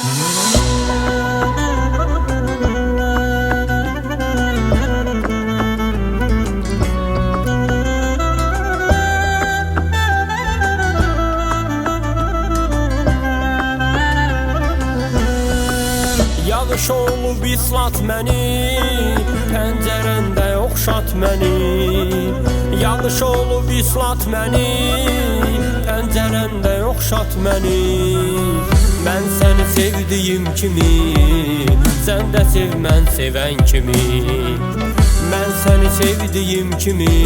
Yağış olub islat məni, pəncərəndə oxşat məni. Yağış olub islat məni, pəncərəndə oxşat məni. Mən səni sevdiyim kimi, sən də sev mən sevən kimi. Mən səni sevdiyim kimi,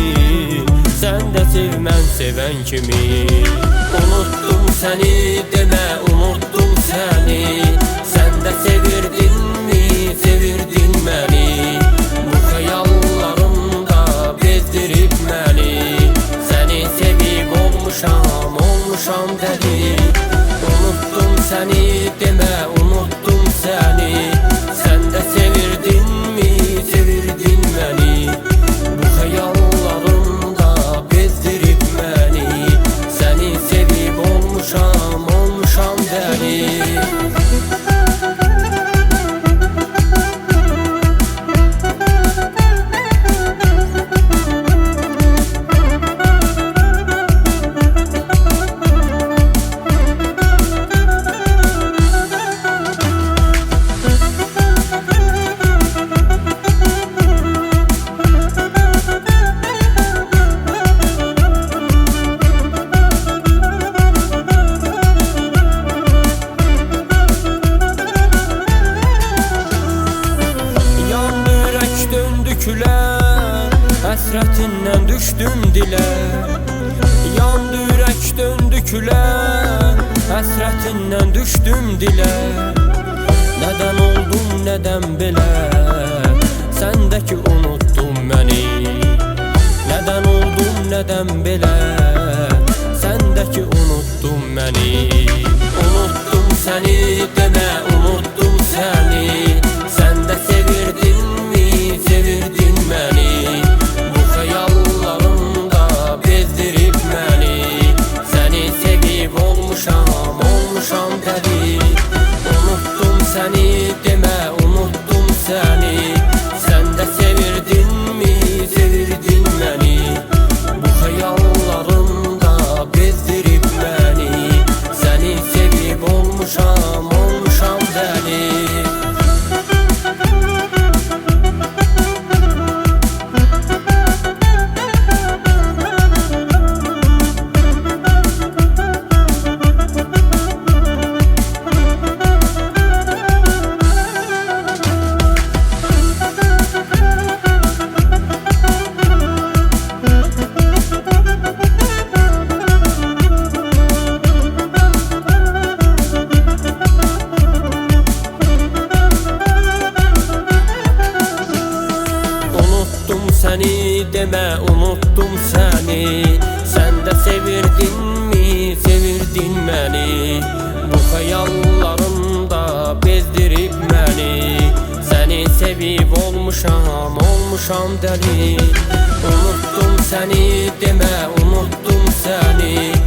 sən də sev mən sevən kimi. Unuttum səni demə, unuttum səni. Sən də sevirdinmi, sevirdin məni. Bu xəyallarımda bezdirib məni. Səni sevib olmuşam, olmuşam dəli. Unuttum səni demə, unuttum səni. Sən də sevirdinmi, sevirdin məni. Bu xəyallarımda bezdirib məni. Səni sevib olmuşam, olmuşam dəli. Həsrətindən düşdüm dilə. Yandı ürək döndü külə. Həsrətindən düşdüm dilə. Nədən oldum, nədən belə? Səndəki unuttun məni. Nədən oldum, nədən belə? Səndəki unuttun məni. Unuttum səni demə, unuttum səni. Sən də sevirdinmi, sevirdin məni. Olmuşam dəli. Unuttum səni demə, unuttum səni. Sən də sevirdinmi, sevirdin məni. Bu xəyallarımda bezdirib məni. Səni sevib olmuşam, olmuşam dəli. Səni demə, unuttum səni. Sən də sevirdinmi, sevirdin məni. Bu xəyallarımda bezdirib məni. Səni sevib olmuşam, olmuşam dəli. Unuttum səni demə, unuttum səni.